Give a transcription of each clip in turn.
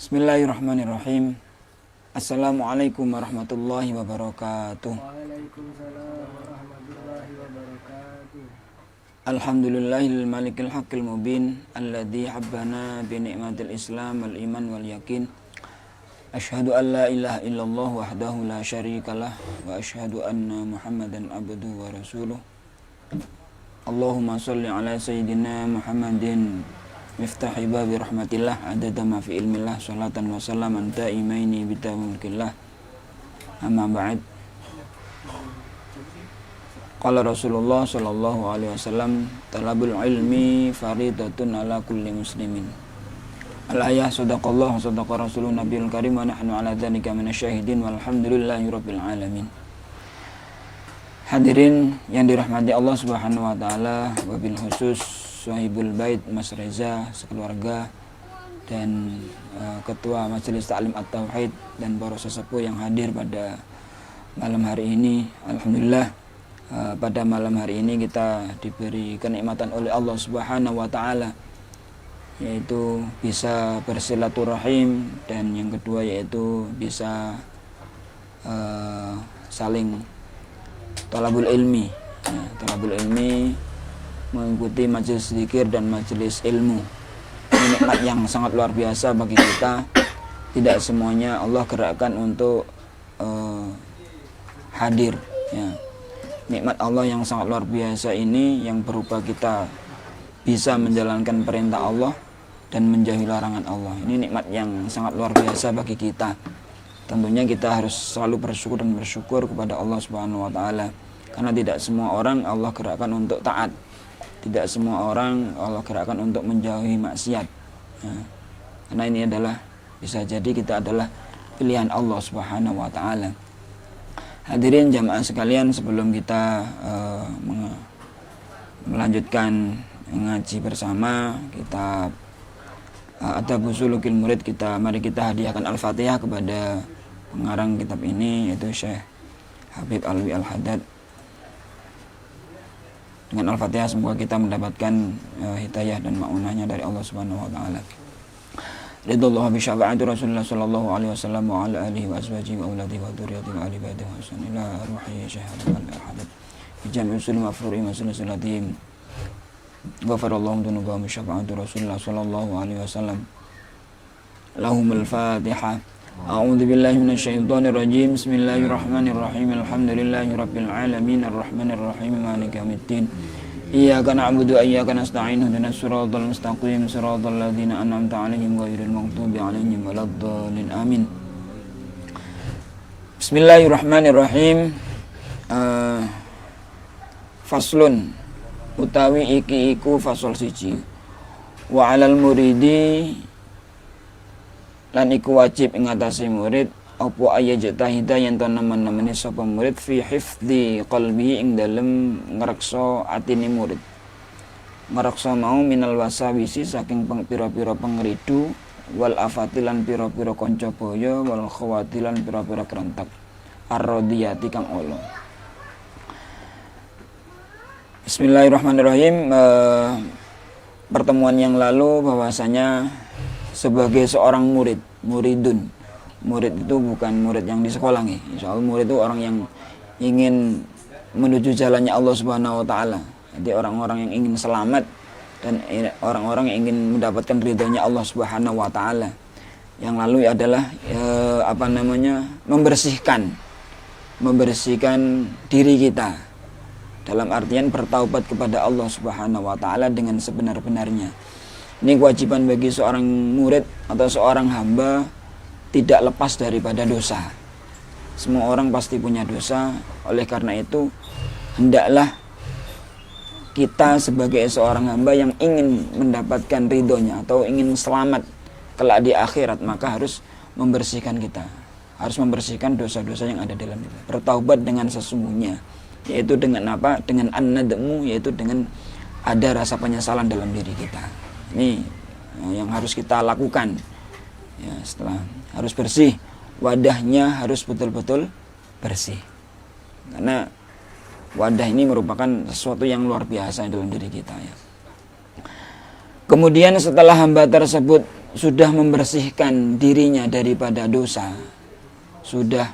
Bismillahirrahmanirrahim. Assalamualaikum warahmatullahi wabarakatuh. Waalaikumsalam warahmatullahi wabarakatuh. Alhamdulillahil malikil haqqil mubin alladzi habbana bi ni'matil islam wal iman wal yakin. Asyhadu an la ilaha illallah wahdahu la syarikalah wa asyhadu anna Muhammadan abduhu wa rasuluh. Allahumma shalli ala sayyidina Muhammadin miftahi babi rahmatillah adada ma fi ilmillah salatan wa salaman ta'imaini bitamulkillah. Amma ba'd. Qala Rasulullah sallallahu alaihi wasallam, talabul ilmi faridatun ala kulli muslimin. Al-ayah sadaqallah wa sadaqa rasulun nabiyul karim wa nahnu ala dhalika minasyahidin walhamdulillahi rabbil alamin. Hadirin yang dirahmati Allah Subhanahu wa taala, wabil khusus Sahibul Bait Mas Reza sekeluarga dan Ketua Majelis Ta'lim At-Tauhid dan para sesepuh yang hadir pada malam hari ini. Alhamdulillah, pada malam hari ini kita diberi kenikmatan oleh Allah Subhanahu wa taala, yaitu bisa bersilaturahim, dan yang kedua yaitu bisa saling talabul ilmi. Talabul ilmi, mengikuti majelis zikir dan majelis ilmu. Ini nikmat yang sangat luar biasa bagi kita. Tidak semuanya Allah gerakkan untuk hadir, ya. Nikmat Allah yang sangat luar biasa ini yang berupa kita bisa menjalankan perintah Allah dan menjauhi larangan Allah. Ini nikmat yang sangat luar biasa bagi kita. Tentunya kita harus selalu bersyukur kepada Allah Subhanahu wa taala, karena tidak semua orang Allah gerakkan untuk taat. Tidak semua orang Allah gerakkan untuk menjauhi maksiat, ya. Karena ini adalah, bisa jadi kita adalah pilihan Allah Subhanahu wa taala. Hadirin jamaah sekalian, sebelum kita melanjutkan ngaji bersama kitab Adabus Sulukil Murid, mari kita hadiahkan Al-Fatihah kepada pengarang kitab ini, yaitu Syekh Habib Alwi Al-Haddad. Dengan Al-Fatihah semoga kita mendapatkan hidayah dan ma'unahnya dari Allah Subhanahu wa taala. Ridallahu bi syafa'ati Rasulullah sallallahu alaihi wasallam wa ala alihi wa azwajihi wa auladihi wa dzurriyyatihi wa ali baitihi wa sanila ruhi syahad wal ahad bi jami' usul mafru'i wa sunnatihim. Ghafarallahu dzunubahum bi syafa'ati Rasulullah sallallahu alaihi wasallam. Lahumul Fatihah. A'udzu billahi minasyaitonir rajim. Bismillahirrahmanirrahim. Alhamdulillahi rabbil alamin arrahmanir rahim maliki yaumiddin. Iyyaka na'budu wa iyyaka nasta'in. Ihdinas siratal mustaqim, siratal ladzina an'amta 'alaihim ghairil maghdubi 'alaihim waladdallin. Amin. Bismillahirrahmanirrahim. Faslun utawi iki iku fasal siji. Wa 'alal muridi lan iku wajib ing atase murid apa ayajtahida yen to nemen-nemeni sapa murid fi hifdzi qalbi ing dalem ngreksa atine murid. Ngreksa mau minal wasawisi saking pira-pira pengridu, wal afatilan pira-pira kanca baya, wal khawatilan pira-pira kerentak ar-radiyati kang ala. Bismillahirrahmanirrahim. Pertemuan yang lalu bahwasanya sebagai seorang muridun. Murid itu bukan murid yang di sekolah nih. Soal murid itu orang yang ingin menuju jalannya Allah Subhanahu wa taala. Jadi orang-orang yang ingin selamat dan orang-orang yang ingin mendapatkan ridhonya Allah Subhanahu wa taala. Yang lalu adalah membersihkan diri kita. Dalam artian bertaubat kepada Allah Subhanahu wa taala dengan sebenar-benarnya. Ini kewajiban bagi seorang murid atau seorang hamba, tidak lepas daripada dosa. Semua orang pasti punya dosa. Oleh karena itu, hendaklah kita sebagai seorang hamba yang ingin mendapatkan ridhonya atau ingin selamat kelak di akhirat, maka harus membersihkan kita. Harus membersihkan dosa-dosa yang ada dalam kita. Bertaubat dengan sesungguhnya, yaitu dengan apa? Dengan an-nadmu, yaitu dengan ada rasa penyesalan dalam diri kita. Ini yang harus kita lakukan, ya. Setelah harus bersih, wadahnya harus betul-betul bersih, karena wadah ini merupakan sesuatu yang luar biasa dalam diri kita, ya. Kemudian setelah hamba tersebut sudah membersihkan dirinya daripada dosa, sudah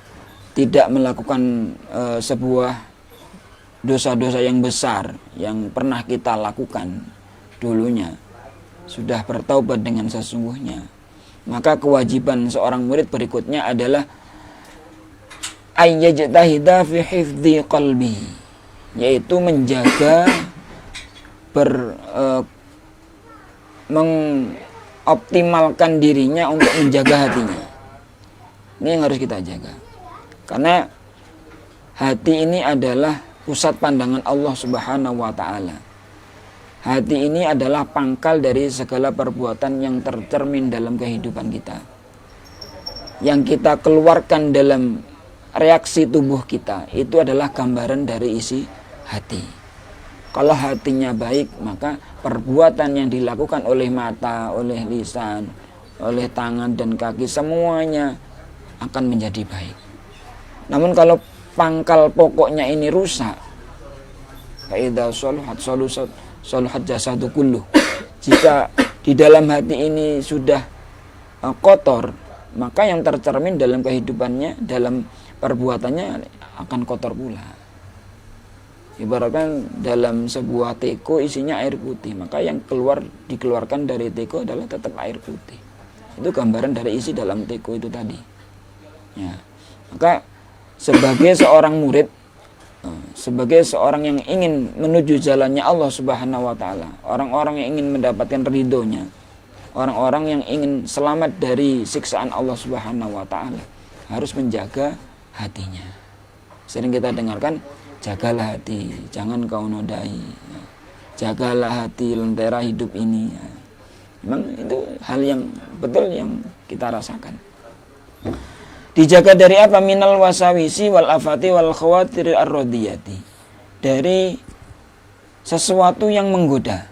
tidak melakukan sebuah dosa-dosa yang besar yang pernah kita lakukan dulunya, sudah bertaubat dengan sesungguhnya, maka kewajiban seorang murid berikutnya adalah ayyajtahida fi hifdzi qalbi, yaitu menjaga mengoptimalkan dirinya untuk menjaga hatinya. Ini yang harus kita jaga, karena hati ini adalah pusat pandangan Allah Subhanahu wa ta'ala. Hati ini adalah pangkal dari segala perbuatan yang tercermin dalam kehidupan kita, yang kita keluarkan dalam reaksi tubuh kita. Itu adalah gambaran dari isi hati. Kalau hatinya baik, maka perbuatan yang dilakukan oleh mata, oleh lisan, oleh tangan dan kaki, semuanya akan menjadi baik. Namun kalau pangkal pokoknya ini rusak, faidza saluhat jasadu kulluh, jika di dalam hati ini sudah kotor, maka yang tercermin dalam kehidupannya, dalam perbuatannya akan kotor pula. Ibaratkan dalam sebuah teko isinya air putih, maka yang dikeluarkan dari teko adalah tetap air putih. Itu gambaran dari isi dalam teko itu tadi. Ya. Maka sebagai seorang murid, sebagai seorang yang ingin menuju jalannya Allah Subhanahu wa ta'ala, orang-orang yang ingin mendapatkan ridhonya, orang-orang yang ingin selamat dari siksaan Allah Subhanahu wa ta'ala, harus menjaga hatinya. Sering kita dengarkan, jagalah hati, jangan kau nodai, jagalah hati, lentera hidup ini. Memang itu hal yang betul yang kita rasakan. Dijaga dari apa? Minal wasawisi wal afati wal khawatir ar-radiyati, dari sesuatu yang menggoda.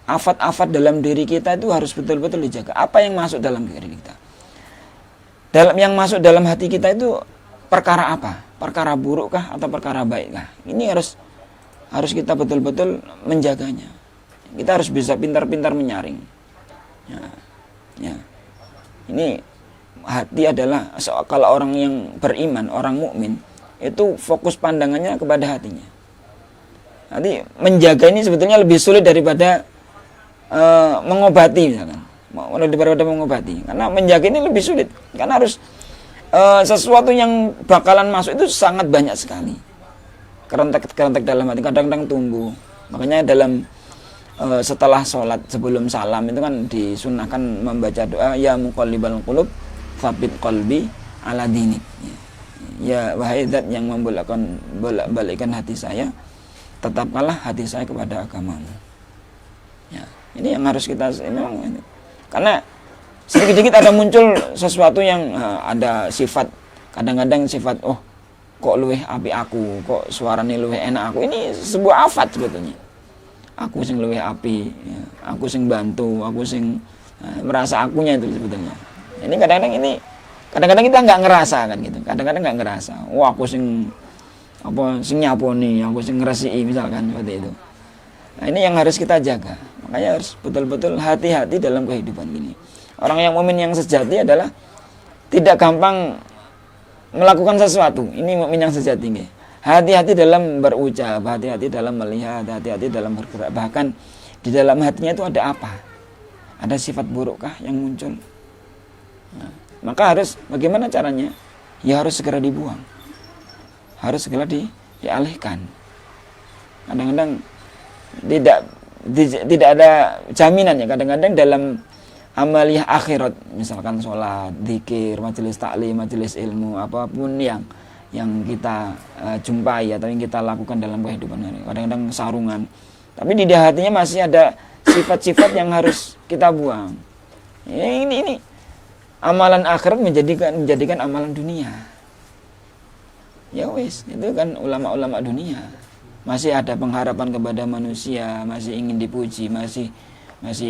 Afat-afat dalam diri kita itu harus betul-betul dijaga. Apa yang masuk dalam diri kita? Yang masuk dalam hati kita itu perkara apa? Perkara burukkah atau perkara baikkah? Ini harus kita betul-betul menjaganya. Kita harus bisa pintar-pintar menyaring. Ya. Ini hati adalah, kalau orang yang beriman, orang mukmin, itu fokus pandangannya kepada hatinya. Nanti menjaga ini sebetulnya lebih sulit daripada mengobati, misalkan. Daripada mengobati. Karena menjaga ini lebih sulit. Karena harus sesuatu yang bakalan masuk itu sangat banyak sekali. Kerentek dalam hati, kadang-kadang tumbuh. Makanya dalam setelah sholat, sebelum salam itu kan disunahkan membaca doa, ya muqallibal qulub tsabbit qalbi ala dinik. Ya wahai zat yang membolak-balikkan hati saya, tetapkanlah hati saya kepada agamamu. Ya, ini yang harus kita memang, karena sedikit-sedikit ada muncul sesuatu yang ada sifat, kadang-kadang sifat, oh kok luweh api aku, kok suarane luweh enak aku. Ini sebuah afat sebetulnya. Aku sing luweh api, ya, aku sing bantu, aku sing merasa akunya itu sebetulnya. Ini kadang-kadang kita nggak ngerasa kan gitu. Kadang-kadang nggak ngerasa. Wah, aku sing nyaponi, aku sing ngresiki misalkan seperti itu. Nah, ini yang harus kita jaga. Makanya harus betul-betul hati-hati dalam kehidupan ini. Orang yang mukmin yang sejati adalah tidak gampang melakukan sesuatu. Ini mukmin yang sejati nih. Hati-hati dalam berucap, hati-hati dalam melihat, hati-hati dalam bergerak. Bahkan di dalam hatinya itu ada apa? Ada sifat burukkah yang muncul? Nah, maka harus bagaimana caranya? Ya harus segera dibuang. Harus segera dialihkan. Kadang-kadang tidak ada jaminannya. Kadang-kadang dalam amaliyah akhirat, misalkan sholat, zikir, majelis taklim, majelis ilmu, apapun yang kita jumpai atau yang kita lakukan dalam kehidupan hari, kadang-kadang sarungan, tapi di hatinya masih ada sifat-sifat yang harus kita buang. Ini amalan akhirat menjadikan amalan dunia. Ya wis, itu kan ulama-ulama dunia. Masih ada pengharapan kepada manusia, masih ingin dipuji, masih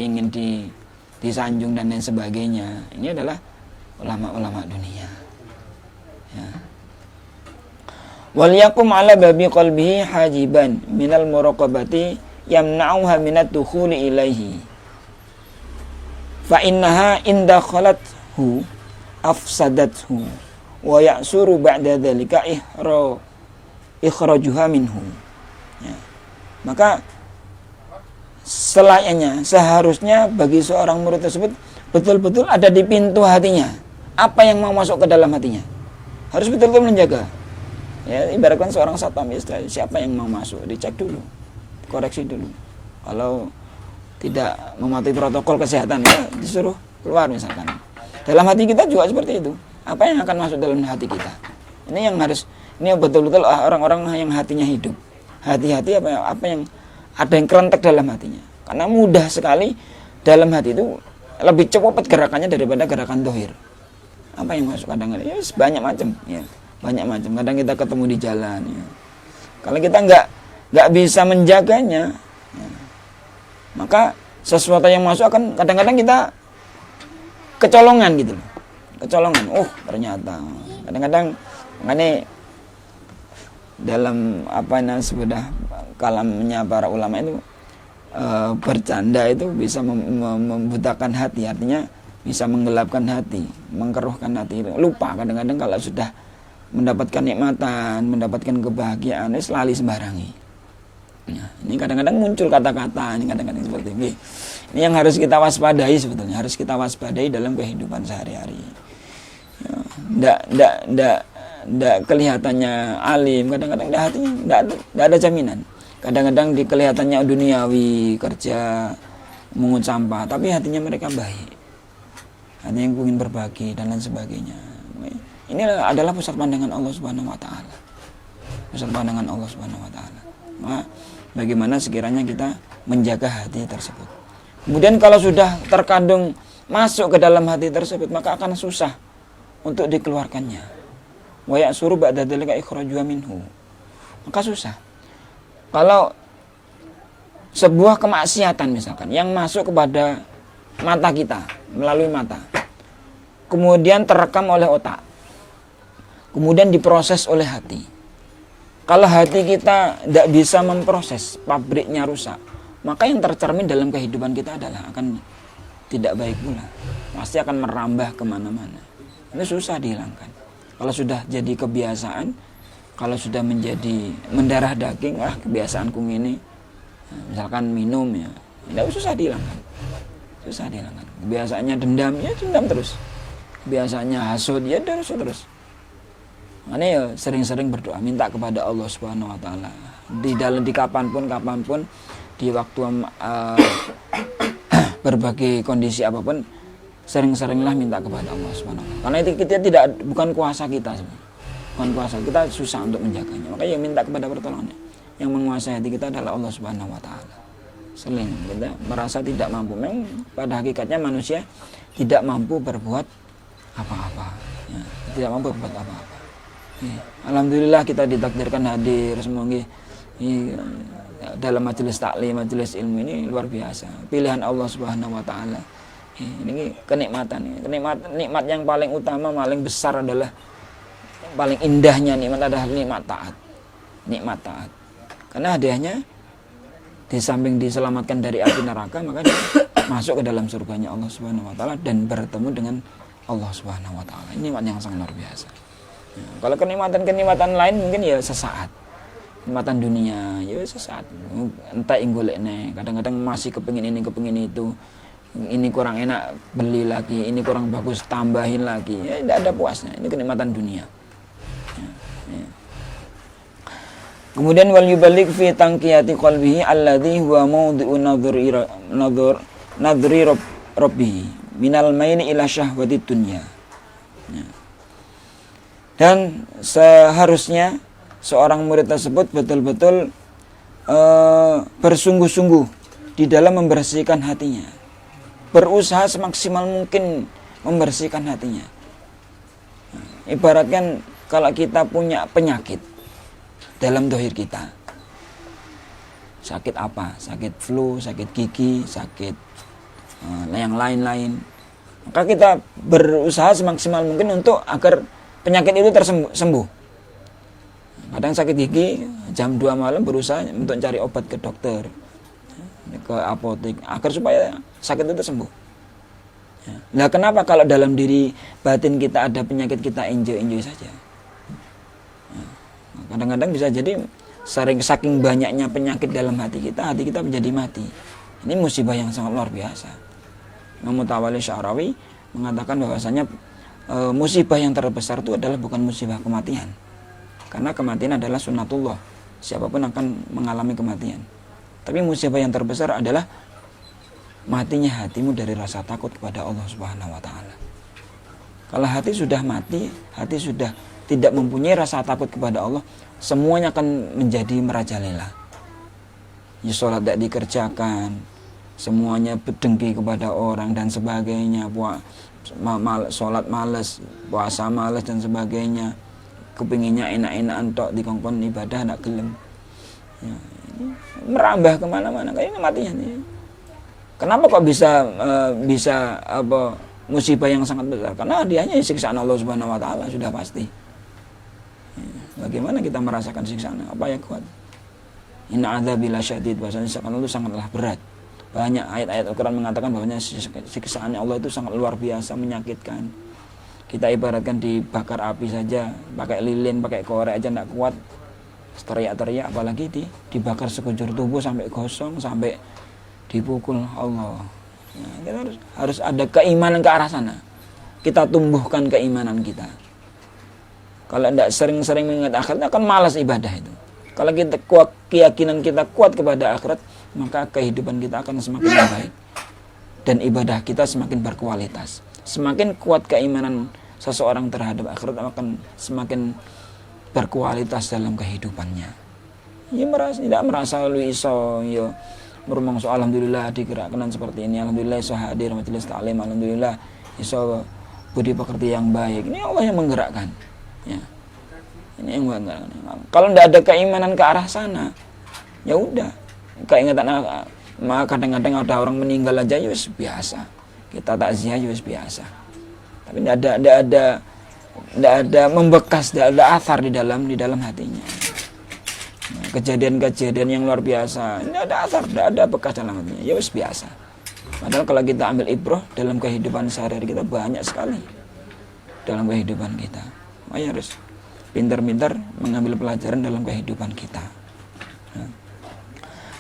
ingin disanjung dan lain sebagainya. Ini adalah ulama-ulama dunia. Ya. Wal yakum ala babi qalbihi hajiban minal muraqabati yamna'uha minad dukhuli ilaihi. fa innaha inda khalathu afsadathu wa ya'suru ba'da dzalika ikhrajuha minhu. Ya. Maka seharusnya bagi seorang murid tersebut betul-betul ada di pintu hatinya apa yang mau masuk ke dalam hatinya, harus betul-betul menjaga. Ya, ibaratkan seorang satpam, siapa yang mau masuk dicek dulu, koreksi dulu. Kalau tidak mematuhi protokol kesehatan, ya disuruh keluar misalkan. Dalam hati kita juga seperti itu. Apa yang akan masuk dalam hati kita? Ini yang harus, ini betul-betul orang-orang yang hatinya hidup. Hati-hati apa yang ada yang kerentek dalam hatinya. Karena mudah sekali dalam hati itu lebih cepat gerakannya daripada gerakan dohir. Apa yang masuk kadang-kadang? Ya banyak macam. Ya, banyak macam. Kadang kita ketemu di jalan. Ya. Kalau kita nggak bisa menjaganya, ya, maka sesuatu yang masuk akan kadang-kadang kita kecolongan gitu loh. Kecolongan. Oh ternyata. Kadang-kadang makanya dalam sudah kalamnya para ulama itu bercanda itu bisa membutakan hati, artinya bisa menggelapkan hati, mengkeruhkan hati. Lupa kadang-kadang kalau sudah mendapatkan nikmatan, mendapatkan kebahagiaan, lali sembarangi. Nah, ini kadang-kadang muncul kata-kata, ini kadang-kadang seperti ini. Ini yang harus kita waspadai sebetulnya, harus kita waspadai dalam kehidupan sehari-hari. Ya, ndak kelihatannya alim, kadang-kadang hatinya ndak ada jaminan. Kadang-kadang kelihatannya duniawi, kerja, mengut sampah, tapi hatinya mereka baik. Hatinya yang ingin berbagi dan lain sebagainya. Ini adalah pusat pandangan Allah Subhanahu wa taala. Pusat pandangan Allah Subhanahu wa taala. Maka bagaimana sekiranya kita menjaga hati tersebut. Kemudian kalau sudah terkandung masuk ke dalam hati tersebut, maka akan susah untuk dikeluarkannya. Wa ya'suru ba'da dzalika ikhrajuha minhu. Maka susah. Kalau sebuah kemaksiatan misalkan yang masuk kepada mata kita melalui mata, kemudian terekam oleh otak, kemudian diproses oleh hati. Kalau hati kita tidak bisa memproses, pabriknya rusak, maka yang tercermin dalam kehidupan kita adalah akan tidak baik pula. Pasti akan merambah kemana-mana. Ini susah dihilangkan. Kalau sudah jadi kebiasaan, kalau sudah menjadi mendarah daging, kebiasaanku ini, misalkan minum ya, tidak susah dihilangkan. Susah dihilangkan. Kebiasaannya dendam, ya dendam terus. Kebiasaannya hasud, ya terus. Makanya ya sering-sering berdoa, minta kepada Allah Subhanahu wa taala. Di kapanpun, di waktu berbagai kondisi apapun, sering-seringlah minta kepada Allah Subhanahu wa taala. Karena itu kita bukan kuasa kita sebenarnya. Bukan kuasa kita, susah untuk menjaganya. Makanya ya minta kepada pertolongan. Yang menguasai hati kita adalah Allah Subhanahu wa taala. Sering kita merasa tidak mampu. Memang pada hakikatnya manusia tidak mampu berbuat apa-apa. Ya, tidak mampu berbuat apa-apa. Ya, alhamdulillah kita ditakdirkan hadir semoga dalam majelis taklim, majelis ilmu ini luar biasa. Pilihan Allah Subhanahu wa taala. Ya, ini kenikmatan. Nikmat yang paling utama, paling besar adalah, paling indahnya nikmat adalah nikmat taat. Nikmat taat. Karena hadiahnya di samping diselamatkan dari api neraka, maka dia masuk ke dalam surganya Allah Subhanahu wa taala dan bertemu dengan Allah Subhanahu wa taala. Ini nikmat yang sangat luar biasa. Ya, kalau kenikmatan lain mungkin ya sesaat. Nikmatan dunia ya sesaat. Entah inggolekne, kadang-kadang masih kepengin ini, kepengin itu. Ini kurang enak, beli lagi, ini kurang bagus, tambahin lagi. Ya tidak ada puasnya. Ini kenikmatan dunia. Ya. Kemudian wal yuballigh fi tanqiyati qalbihi alladhi huwa mawdhi'u nadhri rabbih minal maili ila syahwati dunya. Ya. Dan seharusnya seorang murid tersebut betul-betul bersungguh-sungguh di dalam membersihkan hatinya, berusaha semaksimal mungkin membersihkan hatinya. Ibaratkan kalau kita punya penyakit dalam dohir kita, sakit apa? Sakit flu, sakit gigi, sakit yang lain-lain, maka kita berusaha semaksimal mungkin untuk agar penyakit itu sembuh. Kadang sakit gigi, jam 2 malam berusaha untuk cari obat ke dokter, ke apotek, agar supaya sakit itu sembuh. Ya. Nah, kenapa kalau dalam diri batin kita ada penyakit kita enjoy saja? Ya. Kadang-kadang bisa jadi saking banyaknya penyakit dalam hati kita menjadi mati. Ini musibah yang sangat luar biasa. Imam Mutawalli Sya'rawi mengatakan bahwasanya musibah yang terbesar itu adalah bukan musibah kematian. Karena kematian adalah sunnatullah. Siapapun akan mengalami kematian. Tapi musibah yang terbesar adalah matinya hatimu dari rasa takut kepada Allah Subhanahu wa taala. Kalau hati sudah mati, hati sudah tidak mempunyai rasa takut kepada Allah, semuanya akan menjadi merajalela. Ya, sholat tidak dikerjakan, semuanya berdengki kepada orang dan sebagainya, sholat males, puasa males dan sebagainya, kepinginnya enak-enakan tok dikongkon ibadah tidak gelem. Ya, ini merambah kemana-mana, kayaknya matinya nih. Kenapa kok bisa musibah yang sangat besar? Karena hadiahnya siksaan Allah Subhanahu wa taala sudah pasti. Bagaimana kita merasakan siksaan? Apa yang kuat? Inna adzabi lasyadid, bahasanya siksaan Allah sangatlah berat. Banyak ayat-ayat Al-Quran mengatakan bahwa siksaan Allah itu sangat luar biasa, menyakitkan. Kita ibaratkan dibakar api saja, pakai lilin, pakai korek aja tidak kuat, teriak-teriak, apalagi dibakar sekujur tubuh sampai gosong, sampai dipukul Allah. Nah, kita harus ada keimanan ke arah sana. Kita tumbuhkan keimanan kita. Kalau tidak sering-sering mengingat akhirat, akan malas ibadah itu. Kalau kita kuat, keyakinan kita kuat kepada akhirat, maka kehidupan kita akan semakin baik dan ibadah kita semakin berkualitas. Semakin kuat keimanan seseorang terhadap akhirat, akan semakin berkualitas dalam kehidupannya. Ya tidak merasa lu iso yo bermongso alhamdulillah digerakkan seperti ini, alhamdulillah iso hadir majelis taklim, alhamdulillah iso budi pekerti yang baik. Ini Allah yang menggerakkan. Ya. Ini yang menggerakkan. Kalau tidak ada keimanan ke arah sana, ya udah. Keingatan kadang-kadang ada orang meninggal aja ya biasa. Kita takziah ya biasa. Tapi tidak ada membekas, tidak ada athar di dalam hatinya. Kejadian-kejadian yang luar biasa, tidak ada athar, tidak ada bekas dalam hatinya. Ya biasa. Padahal kalau kita ambil ibrah dalam kehidupan sehari-hari kita banyak sekali dalam kehidupan kita. Makanya harus pintar-pintar mengambil pelajaran dalam kehidupan kita.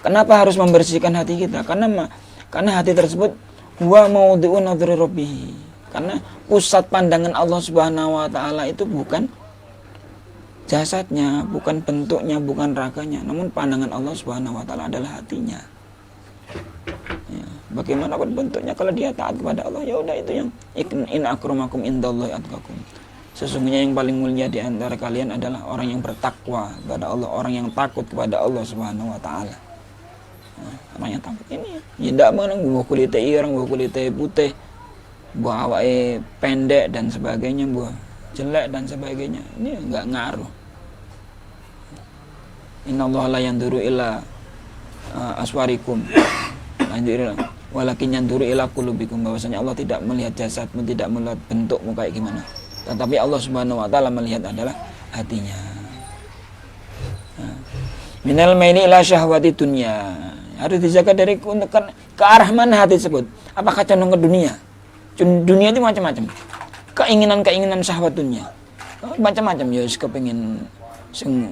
Kenapa harus membersihkan hati kita? Karena hati tersebut huwa maudhi'u nadhri rabbih. Karena pusat pandangan Allah Subhanahu wa taala itu bukan jasadnya, bukan bentuknya, bukan raganya, namun pandangan Allah Subhanahu wa taala adalah hatinya. Ya, bagaimanapun bentuknya, kalau dia taat kepada Allah, ya udah itu yang in akramakum indallahi atqakum. Sesungguhnya yang paling mulia di antara kalian adalah orang yang bertakwa kepada Allah, orang yang takut kepada Allah Subhanahu wa taala. Orang yang takut ini ya tidak menang buah kulitnya ireng, buah kulitnya putih, buah awake pendek dan sebagainya, buah jelek dan sebagainya, ini enggak ngaruh. Innallaha la yanzuru ila aswarikum walakin yanzuru ila qulubikum, bahwasanya Allah tidak melihat jasadmu, tidak melihat bentukmu kayak gimana, tetapi Allah Subhanahu wa taala melihat adalah hatinya. Minal maili ila syahwati dunya, harus dijaga dari ke arah mana hati tersebut. Apakah condong ke dunia? Dunia itu macam-macam. Keinginan syahwat dunia macam-macam. Ya kepengin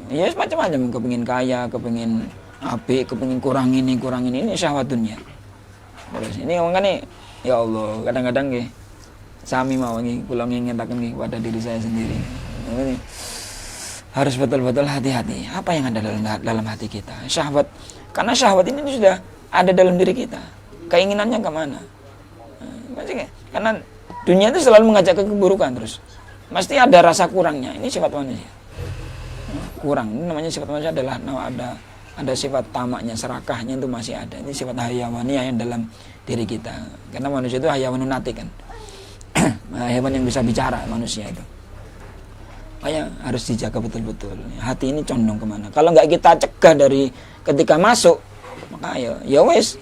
ya macam-macam, kepengin kaya, kepengin apik, kepengin kurang ini syahwat dunia. Terus ini makanya ya Allah, kadang-kadang nggih sami mau nggih kula ngingetaken nggih kepada diri saya sendiri. Ini harus betul-betul hati-hati apa yang ada dalam hati kita. Syahwat, karena syahwat ini sudah ada dalam diri kita. Keinginannya kemana? Karena dunia itu selalu mengajak ke keburukan terus. Pasti ada rasa kurangnya. Ini sifat manusia. Kurang. Ini namanya sifat manusia adalah ada sifat tamaknya, serakahnya itu masih ada. Ini sifat hayawaniyah yang dalam diri kita. Karena manusia itu hayawanun natik kan. Hewan yang bisa bicara manusia itu. Makanya harus dijaga betul-betul. Hati ini condong kemana? Kalau nggak kita cegah dari ketika masuk, maka ya wes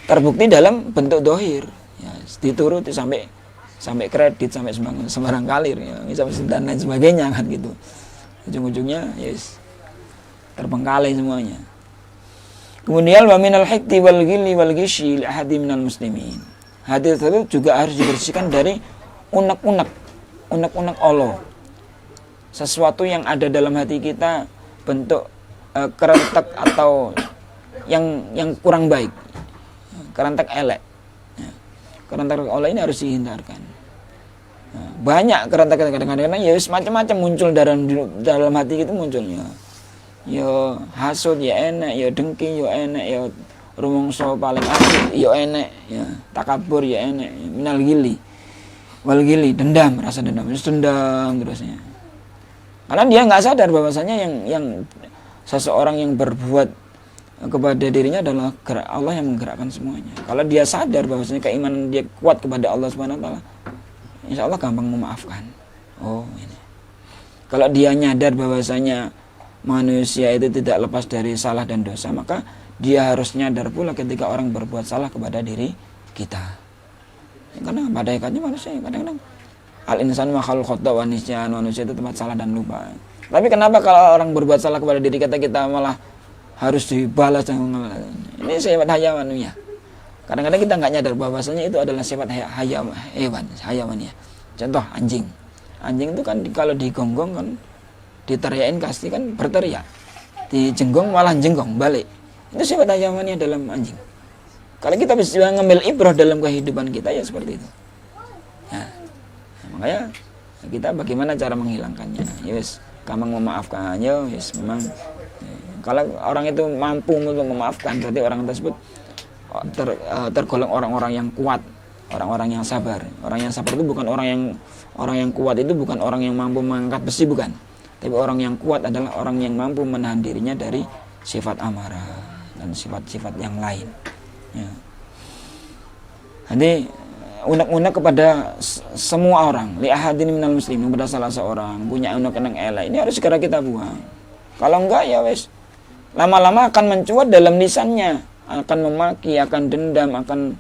terbukti dalam bentuk dohir. Ya, dituruti sampai kredit, sampai sembarang kalir, ya, dan lain sebagainya kan gitu. Ujung-ujungnya yes terbengkalai semuanya. Kemudian wa minal hikti wal ghilli wal ghishi li ahadi minal muslimin. hati tersebut juga harus dibersihkan dari unek-unek Allah. Sesuatu yang ada dalam hati kita bentuk kerentek atau yang kurang baik, kerentek elek. Kerentek Allah ini harus dihindarkan. Banyak kerentek kadang-kadang ya macam-macam muncul dalam hati kita munculnya. Ya hasud ya enak, ya dengki ya enak, ya rumongso paling asik ya enak, ya takabur ya enak, minal gili wal gili, dendam, rasa dendam terusnya. Karena dia nggak sadar bahwasanya yang seseorang yang berbuat kepada dirinya adalah Allah yang menggerakkan semuanya. Kalau dia sadar bahwasanya keimanan dia kuat kepada Allah Subhanahu wa taala, insya Allah gampang memaafkan. Oh ini. Kalau dia nyadar bahwasanya manusia itu tidak lepas dari salah dan dosa, maka dia harus nyadar pula ketika orang berbuat salah kepada diri kita. Karena pada hakikatnya manusia kadang-kadang al-insan makhluk khata wa nisyan, manusia itu tempat salah dan lupa. Tapi kenapa kalau orang berbuat salah kepada diri kita malah harus dibalas? Ini sifat hayawaniyah. Kadang-kadang kita nggak nyadar bahwasanya itu adalah sifat hayawan ya. Contoh anjing itu kan kalau digonggong kan, diteriakin pasti kan berteriak, dijenggong malah jenggong balik. Itu sifat hayawaniyah dalam anjing. Kalau kita bisa ngambil ibrah dalam kehidupan kita ya seperti itu. Ya. Makanya kita bagaimana cara menghilangkannya? Yes, gampang memaafkannya. Yes, memang. Kalau orang itu mampu untuk memaafkan, berarti orang tersebut tergolong orang-orang yang kuat, orang-orang yang sabar. Orang yang sabar itu bukan orang yang kuat itu bukan orang yang mampu mengangkat besi, bukan. Tapi orang yang kuat adalah orang yang mampu menahan dirinya dari sifat amarah dan sifat-sifat yang lain. Ya. Jadi unek-unek kepada semua orang, li ahadin minal muslimin, kepada salah seorang punya unek-unek elek, ini harus segera kita buang. Kalau enggak ya wes lama-lama akan mencuat dalam lisannya, akan memaki, akan dendam, akan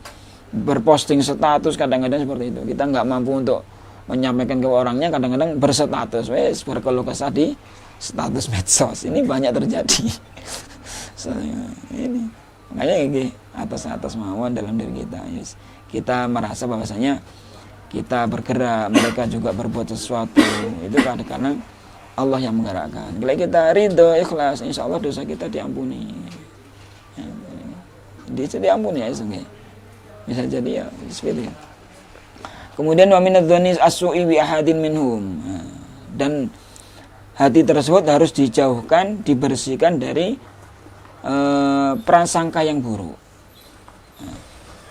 berposting status, kadang-kadang seperti itu. Kita nggak mampu untuk menyampaikan ke orangnya, kadang-kadang berstatus, wes berkeluh kesah di status medsos. Ini banyak terjadi. Ini makanya ini atas mauan dalam diri kita. Yes. Kita merasa bahwasanya kita bergerak, mereka juga berbuat sesuatu. Itu karena Allah yang menggerakkan. Bila kita ridho, ikhlas, insya Allah dosa kita diampuni. Bisa diampuni ya, bisa jadi ya seperti itu. Kemudian wa minadh-dhani as-su'i bi ahadin minhum. Dan hati tersebut harus dijauhkan, dibersihkan dari prasangka yang buruk.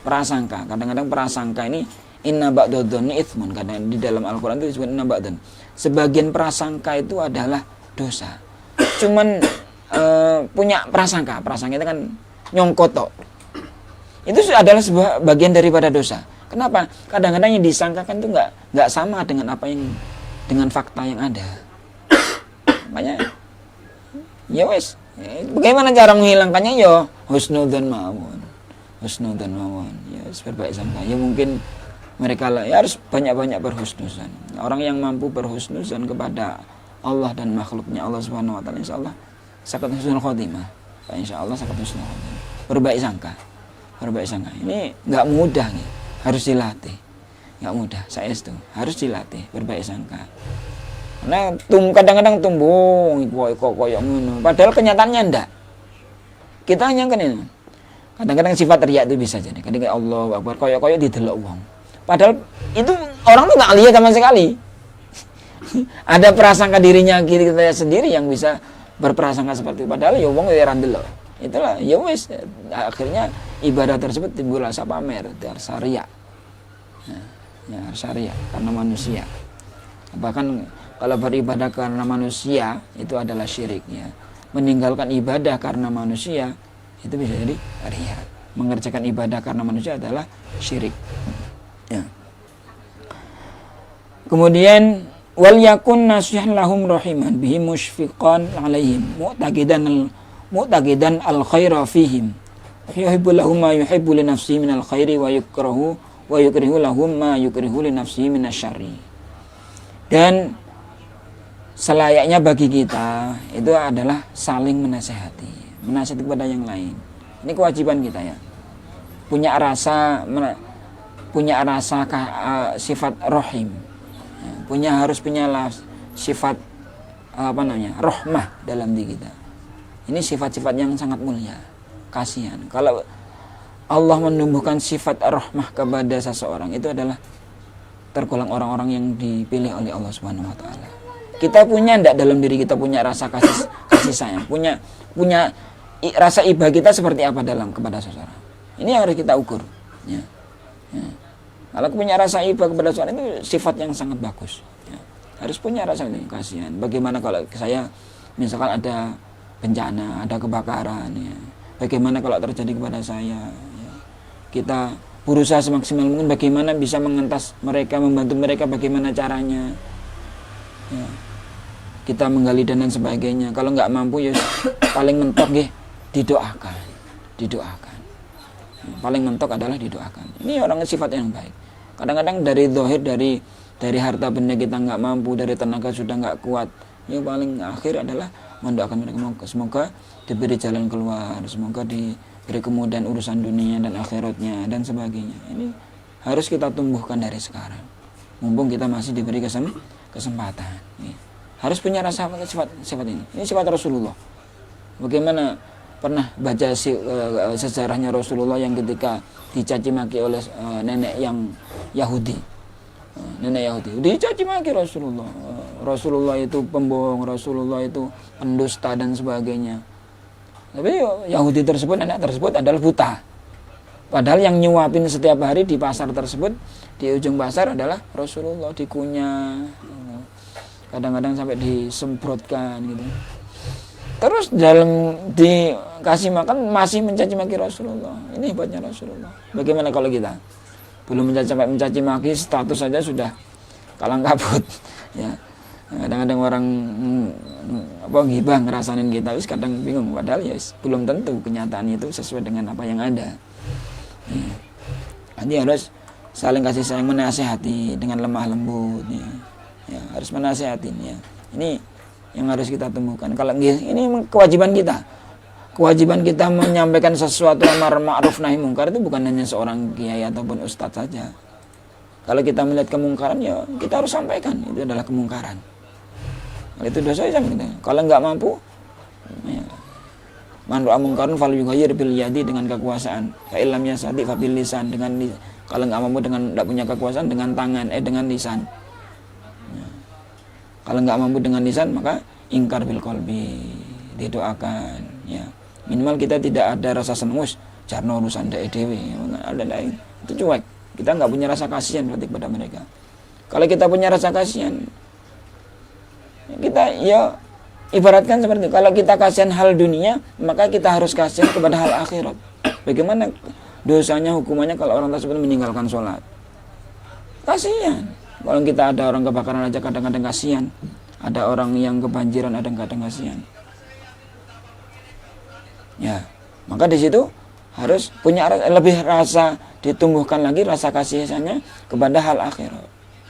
Prasangka, kadang-kadang prasangka ini inna ba'dadh-dhanni itsmun, kadang di dalam Al-Qur'an itu disebut inna ba'dadh. Sebagian prasangka itu adalah dosa. Cuman punya prasangka itu kan nyongkoto. Itu adalah sebuah bagian daripada dosa. Kenapa? Kadang-kadang yang disangkakan itu nggak sama dengan apa yang dengan fakta yang ada. Makanya ya wes, bagaimana cara menghilangkannya? Ya husnudzan ma'amun. Ya berbaik sangka. Ya mungkin mereka lah ya harus banyak-banyak berhusnuzan. Orang yang mampu berhusnuzan kepada Allah dan makhluknya Allah Subhanahu wa taala, insyaallah sakat husnul khotimah. Insyaallah sakat husnul khotimah. Berbaik sangka. Ini nggak mudah nih. Harus dilatih. Nggak mudah. Saya itu harus dilatih berbaik sangka. Karena kadang-kadang tumbuh koyok ngono. Padahal kenyataannya enggak. Kita hanya kan ini. Kadang-kadang sifat riya itu bisa jadi. Kadang-kadang Allah Akbar koyok didelok wong. Padahal itu orang tuh nggak lihat sama sekali. Ada prasangka dirinya kita sendiri yang bisa berprasangka seperti itu. Padahal ya wong ya randelok. Itulah ya wis, akhirnya ibadah tersebut timbul rasa pamer, rasa riya. Ya, rasa riya karena manusia. Bahkan kalau beribadah karena manusia itu adalah syirik ya. Meninggalkan ibadah karena manusia itu bisa jadi riya. Mengerjakan ibadah karena manusia adalah syirik. Ya. Kemudian wal yakun nasihan lahum rahiman bihi musyfiqan alaihim mu'taqidan al khaira fihim yuhibbu lahum ma yuhibbu li nafsihi min al khairi wa yukrihu lahum ma yukrihu li nafsihi min asyarri. Dan selayaknya bagi kita itu adalah saling menasihati kepada yang lain. Ini kewajiban kita ya. Punya rasa punya rasa sifat rohim, harus punya sifat rahmah dalam diri kita. Ini sifat-sifat yang sangat mulia, kasihan. Kalau Allah menumbuhkan sifat rahmah kepada seseorang, itu adalah tergolong orang-orang yang dipilih oleh Allah Subhanahu wa taala. Kita punya enggak dalam diri kita punya rasa kasih sayang, punya rasa iba kita seperti apa dalam kepada seseorang. Ini yang harus kita ukur, ya. Kalau punya rasa iba kepada seseorang itu sifat yang sangat bagus, ya. Harus punya rasa ini, kasihan. Bagaimana kalau saya misalkan ada bencana, ada kebakaran, ya. Bagaimana kalau terjadi kepada saya, ya. Kita berusaha semaksimal mungkin bagaimana bisa mengentas mereka, membantu mereka bagaimana caranya, ya. Kita menggali dan sebagainya. Kalau nggak mampu ya paling mentok didoakan. Paling mentok adalah didoakan. Ini orang sifat yang baik. Kadang-kadang dari zahir, dari harta benda kita nggak mampu, dari tenaga sudah nggak kuat, yang paling akhir adalah mendoakan mereka, semoga diberi jalan keluar, semoga diberi kemudahan urusan dunia dan akhiratnya dan sebagainya. Ini harus kita tumbuhkan dari sekarang, mumpung kita masih diberi kesempatan. Harus punya rasa sifat ini. Ini sifat Rasulullah. Bagaimana pernah baca sejarahnya Rasulullah yang ketika dicaci maki oleh nenek yang Yahudi. Nenek Yahudi dicaci maki Rasulullah. Rasulullah itu pembohong, Rasulullah itu pendusta dan sebagainya. Tapi Yahudi tersebut, nenek tersebut adalah buta. Padahal yang nyuapin setiap hari di pasar tersebut, di ujung pasar adalah Rasulullah, dikunyah. Kadang-kadang sampai disemprotkan gitu. Terus dalam dikasih makan masih mencaci maki Rasulullah. Ini hebatnya Rasulullah. Bagaimana kalau kita belum sampai mencaci maki, status saja sudah kalang kabut, ya. Kadang-kadang orang ghibah ngerasain kita, wis kadang bingung, padahal ya belum tentu kenyataan itu sesuai dengan apa yang ada. Ya. Nanti harus saling kasih sayang, menasihati dengan lemah lembut, ya. Ya, harus menasihatin, ya. Ini yang harus kita temukan. Kalau ini kewajiban kita. Kewajiban kita menyampaikan sesuatu amar ma'ruf nahi mungkar itu bukan hanya seorang kiai ataupun ustadz saja. Kalau kita melihat kemungkaran, ya kita harus sampaikan itu adalah kemungkaran. Kalau itu dosa ya kita. Kalau nggak mampu, ya, man ra'a mungkaran falyughayyir bil yadi, dengan kekuasaan. Fa illam yastati fa bil lisan, dengan kalau nggak mampu dengan tidak punya kekuasaan, dengan tangan, dengan lisan. Kalau nggak mampu dengan lisan, maka ingkar bil qalbi, didoakan, ya. Minimal kita tidak ada rasa seneng, jarno urusan dewe, ada lain. Itu cuek. Kita nggak punya rasa kasihan berarti kepada mereka. Kalau kita punya rasa kasihan, kita ya ibaratkan seperti itu. Kalau kita kasihan hal dunia, maka kita harus kasihan kepada hal akhirat. Bagaimana dosanya, hukumannya kalau orang tersebut meninggalkan sholat? Kasihan. Kalau kita ada orang kebakaran aja kadang-kadang kasihan. Ada orang yang kebanjiran ada kadang kasihan. Ya, maka di situ harus punya lebih rasa, ditumbuhkan lagi rasa kasihnya kepada hal akhirat.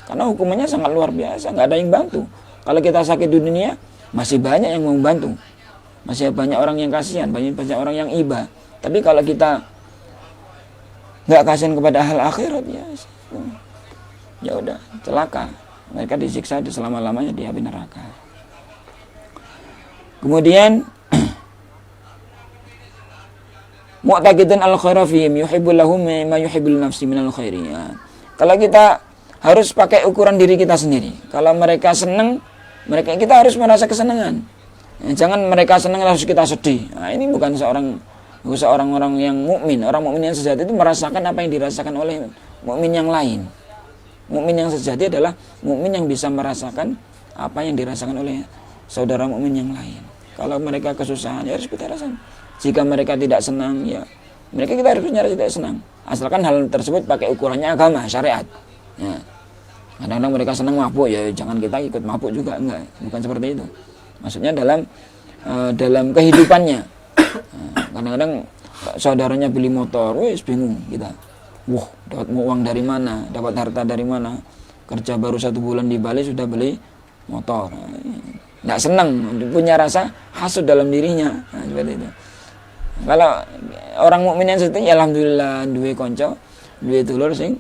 Karena hukumannya sangat luar biasa, nggak ada yang bantu. Kalau kita sakit di dunia, masih banyak yang mau bantu. Masih banyak orang yang kasihan, banyak orang yang iba. Tapi kalau kita nggak kasihan kepada hal akhirat, ya udah celaka, mereka disiksa selama-lamanya di api neraka. Kemudian mu'taqidun al-khaira fihim yuhibbul lahum ma yuhibbul nafsi minal khairi. Kalau kita harus pakai ukuran diri kita sendiri. Kalau mereka senang, kita harus merasa kesenangan. Jangan mereka senang harus kita sedih. Nah, ini bukan orang yang mukmin. Orang mukmin yang sejati itu merasakan apa yang dirasakan oleh mukmin yang lain. Mukmin yang sejati adalah mukmin yang bisa merasakan apa yang dirasakan oleh saudara mukmin yang lain. Kalau mereka kesusahan, ya harus kita rasakan. Jika mereka tidak senang, ya kita harus nyara tidak senang. Asalkan hal tersebut pakai ukurannya agama, syariat. Ya. Kadang-kadang mereka senang mabuk, ya jangan kita ikut mabuk juga, enggak. Bukan seperti itu. Maksudnya dalam kehidupannya. Kadang-kadang saudaranya beli motor, bingung kita. Wah, dapat uang dari mana, dapat harta dari mana, kerja baru 1 bulan di Bali sudah beli motor. Tidak senang, punya rasa hasud dalam dirinya. Nah, seperti itu. Kalau orang mukmin yang seperti, ya alhamdulillah duwe konco, duwe dulur sing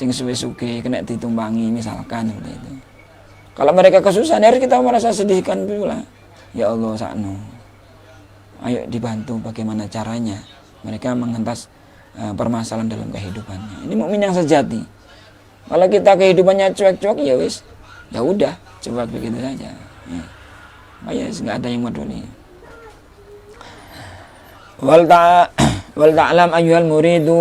sing suwe-suwe kena ditumpangi misalkan seperti itu. Kalau mereka kesusahan harus kita merasa sedihkan pula. Ya Allah sakno. Ayo dibantu bagaimana caranya mereka mengentas permasalahan dalam kehidupannya. Ini mukmin yang sejati. Kalau kita kehidupannya cuek-cuek ya wis, ya udah, coba begitu saja. Ya. Nggak ada yang peduli. Wal ta'lam ayyuhal muridu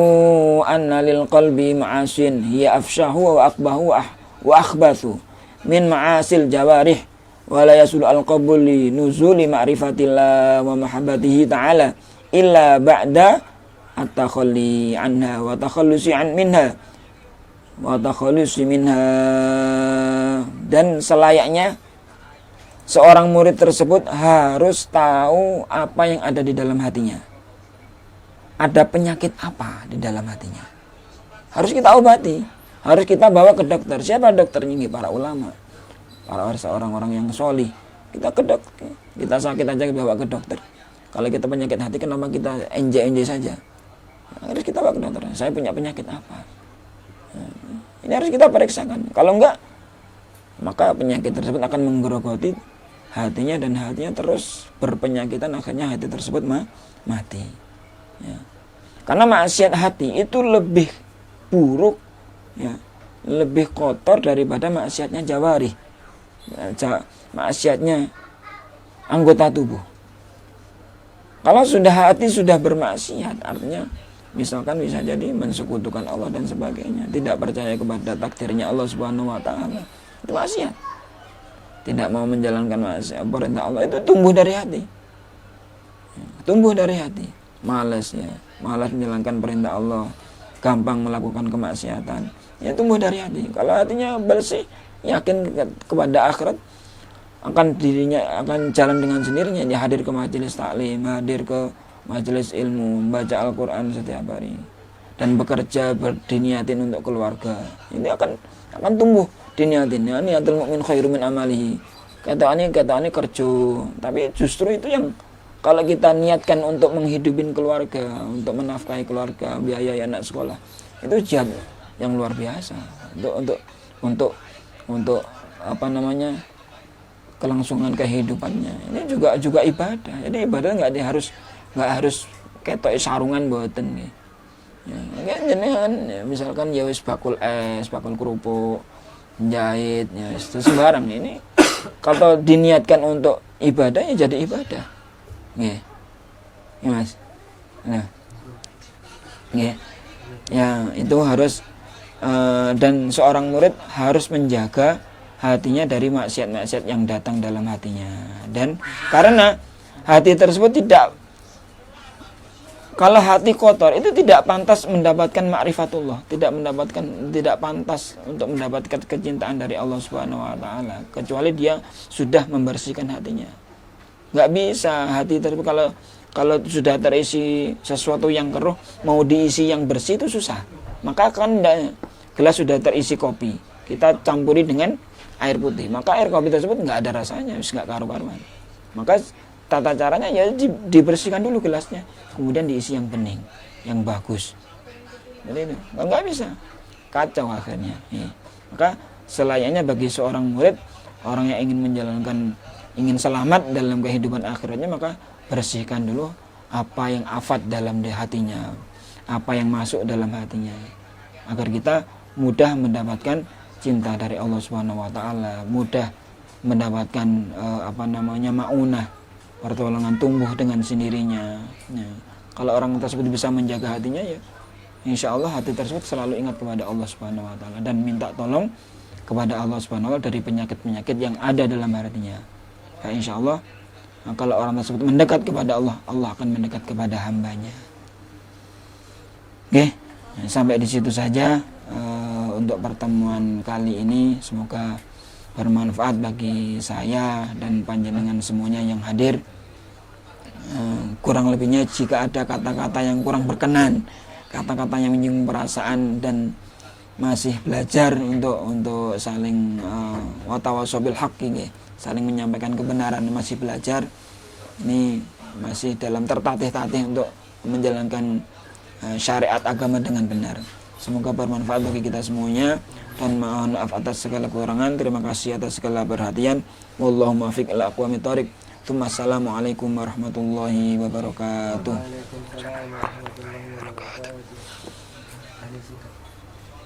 anna lil qalbi ma'asin hiya afshahu wa aqbahu wa akhbathu min ma'asil jawarih wa la yasul al qabul li nuzuli ma'rifatillah wa mahabbatihi ta'ala illa ba'da at-takhalli anha wa takhallusi minha wa takhallusi minha. Dan selayaknya seorang murid tersebut harus tahu apa yang ada di dalam hatinya. Ada penyakit apa di dalam hatinya, harus kita obati, harus kita bawa ke dokter. Siapa dokternya? Ini para ulama, para orang-orang yang solih. Kita ke dokter, kita sakit aja bawa ke dokter. Kalau kita penyakit hati, kenapa kita enjoy saja? Harus kita bawa ke dokter. Saya punya penyakit apa? Ini harus kita periksakan. Kalau enggak, maka penyakit tersebut akan menggerogoti hatinya dan hatinya terus berpenyakitan, akhirnya hati tersebut mati. Ya. Karena maksiat hati itu lebih buruk, ya, lebih kotor daripada maksiatnya jawarih, maksiatnya anggota tubuh. Kalau sudah hati sudah bermaksiat, artinya misalkan bisa jadi mensekutukan Allah dan sebagainya, tidak percaya kepada takdirnya Allah Subhanahu wa taala, itu maksiat. Tidak mau menjalankan maksiat perintah Allah, itu tumbuh dari hati. Tumbuh dari hati. Malas menjalankan perintah Allah, gampang melakukan kemaksiatan, ya tumbuh dari hati. Kalau hatinya bersih, yakin kepada akhirat, dirinya akan jalan dengan sendirinya. Dia hadir ke majelis taklim, hadir ke majelis ilmu, membaca Al-Quran setiap hari, dan bekerja berdiniatin untuk keluarga. Ini akan tumbuh diniatin. Ya, niatul mukmin khairu min amalihi. Kataannya kerja, tapi justru itu yang kalau kita niatkan untuk menghidupin keluarga, untuk menafkahi keluarga, biaya anak sekolah, itu jihad yang luar biasa untuk apa namanya, kelangsungan kehidupannya. Ini juga ibadah. Jadi ibadah nggak harus ketok sarungan boten nggih. Ya, jenengan ya, misalkan ya wis bakul es, bakul kerupuk, jahit, ya itu sembarang. Ini kalau diniatkan untuk ibadah ya jadi ibadah. Nggih. Ya, Mas. Nah. Nggih. Ya, itu harus dan seorang murid harus menjaga hatinya dari maksiat-maksiat yang datang dalam hatinya. Dan karena hati tersebut kalau hati kotor itu tidak pantas mendapatkan ma'rifatullah, tidak pantas untuk mendapatkan kecintaan dari Allah Subhanahu wa taala kecuali dia sudah membersihkan hatinya. Nggak bisa hati tersebut kalau sudah terisi sesuatu yang keruh, mau diisi yang bersih itu susah. Maka kan gelas sudah terisi kopi, kita campuri dengan air putih, maka air kopi tersebut nggak ada rasanya, nggak karu-karuan. Maka tata caranya ya dibersihkan dulu gelasnya, kemudian diisi yang bening, yang bagus. Jadi itu nggak bisa, kacau akhirnya. Maka selayaknya bagi seorang murid, orang yang ingin selamat dalam kehidupan akhiratnya, maka bersihkan dulu apa yang afat dalam hatinya, apa yang masuk dalam hatinya, agar kita mudah mendapatkan cinta dari Allah Subhanahu wa taala, mudah mendapatkan maunah, pertolongan tumbuh dengan sendirinya. Ya. Kalau orang tersebut bisa menjaga hatinya, ya insya Allah hati tersebut selalu ingat kepada Allah Subhanahu wa taala dan minta tolong kepada Allah Subhanahu wa taala dari penyakit-penyakit yang ada dalam hatinya. Ya, insya Allah kalau orang tersebut mendekat kepada Allah, Allah akan mendekat kepada hambanya. Oke, sampai di situ saja untuk pertemuan kali ini. Semoga bermanfaat bagi saya dan panjenengan semuanya yang hadir. Kurang lebihnya jika ada kata-kata yang kurang berkenan, kata-kata yang menyinggung perasaan dan masih belajar untuk saling watawasau bil haqq, saling menyampaikan kebenaran, masih belajar, ini masih dalam tertatih-tatih untuk menjalankan syariat agama dengan benar. Semoga bermanfaat bagi kita semuanya, dan mohon maaf atas segala kekurangan. Terima kasih atas segala perhatian. Wallahu muwaffiq ila aqwamit thoriq. Assalamualaikum warahmatullahi wabarakatuh. Waalaikumsalam warahmatullahi wabarakatuh.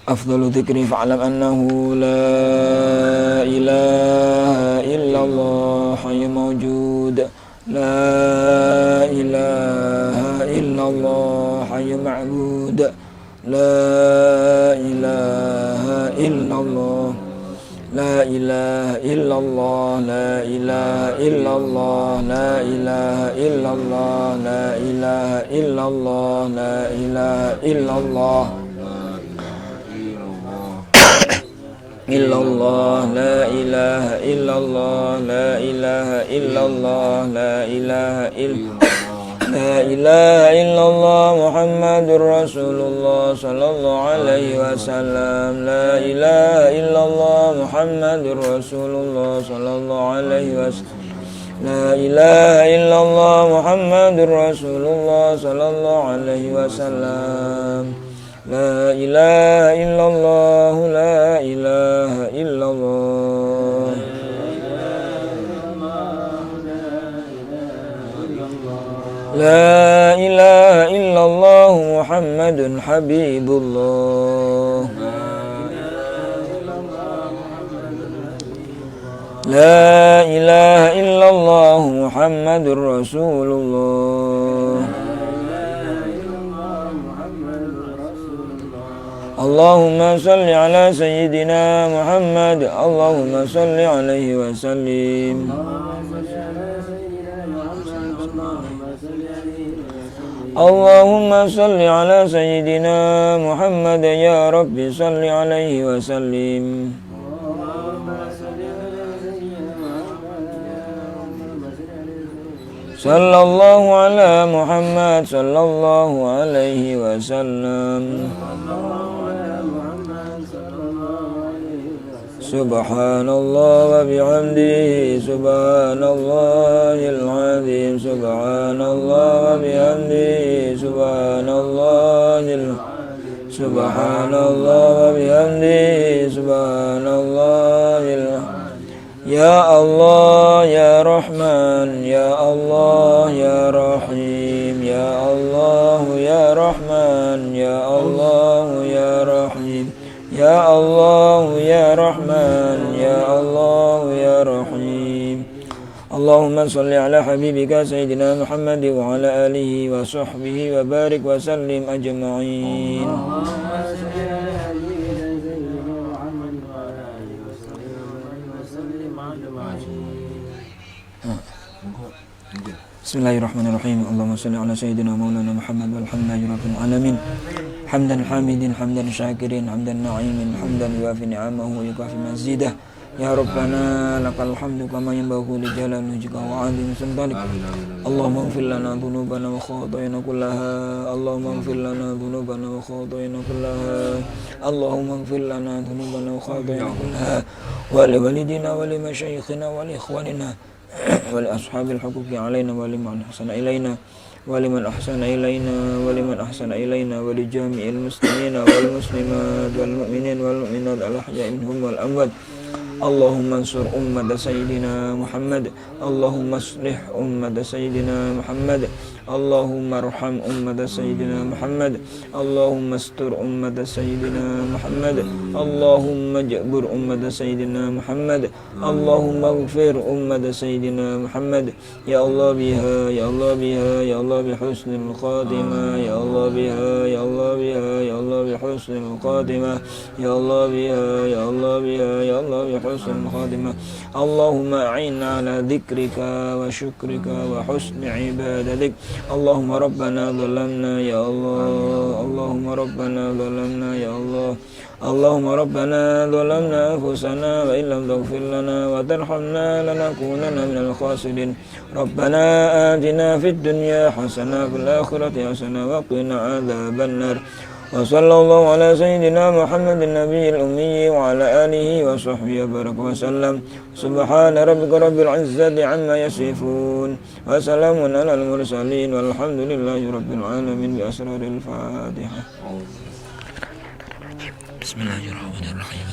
Afdalu dzikri fa'lam annahu la ilaha illallah hayyun mawjud. La ilaha illallah hayyun ma'bud. La ilaha illallah. La ilaha illallah. La ilaha illallah. La ilaha illallah. La ilaha illallah. La ilaha illallah. Illallah, la ilaha illallah, la ilaha illallah, la ilaha illallah, la ilaha illallah, Muhammadur Rasulullah sallallahu alaihi wasallam, la ilaha illallah, Muhammadur Rasulullah sallallahu alaihi wasallam, la ilaha illallah, Muhammadur Rasulullah sallallahu alaihi wasallam. La ilaha illallah, la ilaha illallah. La ilaha illallah, Muhammadun Habibullah. La ilaha illallah, Muhammadur Rasulullah. Allahumma salli ala sayyidina Muhammad. Allahumma salli alaihi wa sallim. Allahumma salli ala sayyidina Muhammad. Ya Rabbi salli alaihi wa sallim. Sallallahu ala Muhammad sallallahu alaihi wa sallam. Subhanallah wa bihamdihi, subhanallahil azim, subhanallah wa bihamdihi, subhanallah wa bihamdihi, subhanallahil. Ya Allah ya Rahman, ya Allah ya Rahim, ya Allah ya Rahman, ya Allah ya Rahim, ya Allah ya Rahman, ya Allah ya Rahim. Allahumma salli ala habibika Sayyidina Muhammad wa ala alihi wa sahbihi wa barik wa sallim ajma'in. Bismillahirrahmanirrahim. Allahumma salli ala Sayyidina Maulana Muhammad walhamdulillahi rabbil alamin. Hamdan hamidin, hamdan syakirin, hamdan na'imin, hamdan yuafi ni'amahu wa yukafi mazidah. Ya Rabbana lakal hamdu kama yanbaghi li jalali wajhika wa 'azimi sultanik. Allahumma ighfir lana dhunubana wa khatayana kullaha. Allahumma ighfir lana dhunubana wa khatayana kullaha. Allahumma ighfir lana dhunubana wa khatayana kullaha. Wa li walidina wa li masyayikhina wa li ikhwanina wa li ashabil huquqi 'alaina wa liman ahsana ilaina wa liman ahsana ilaina wa liman ahsana ilaina wa li jami'il muslimina wal muslimat wal mu'minin wal mu'minat al ahya'i minhum wal amwat. Allahumma ansur ummata Sayyidina Muhammad. Allahumma aslih ummata Sayyidina Muhammad. Allahumma arham ummata Sayyidina Muhammad. Allahumma astur ummata Sayyidina Muhammad. Allahumma jabur ummata Sayyidina Muhammad. Allahumma ighfir ummata Sayyidina Muhammad. Ya Allah biha, ya Allah biha, ya Allah bihusnil khatimah. Ya Allah biha, ya Allah biha, ya Allah bihusnil khatimah. Ya Allah biha, ya Allah biha, ya Allah bihusnil khatimah. Allahumma a'inna ala dzikrika wa syukrika wa husni ibadatik. Allahumma rabbana zalamna ya Allah. Allahumma rabbana zalamna ya Allah. Allahumma rabbana zalamna anfusana wa illam taghfir lana wa tarhamna lanakunanna minal khasirin. Rabbana atina fid dunya hasanah wa fil akhirati hasanah wa qina adzabannar. Wa sallallahu ala sayyidina Muhammadin nabiyil ummi wa ala alihi wa sahbihi wa baraka wa sallam. Subhana rabbika rabbil izzati amma yasifun wa salamun alal mursalin walhamdulillahi rabbil alamin. Bi asraril Fatihah. Bismillahirrahmanirrahim.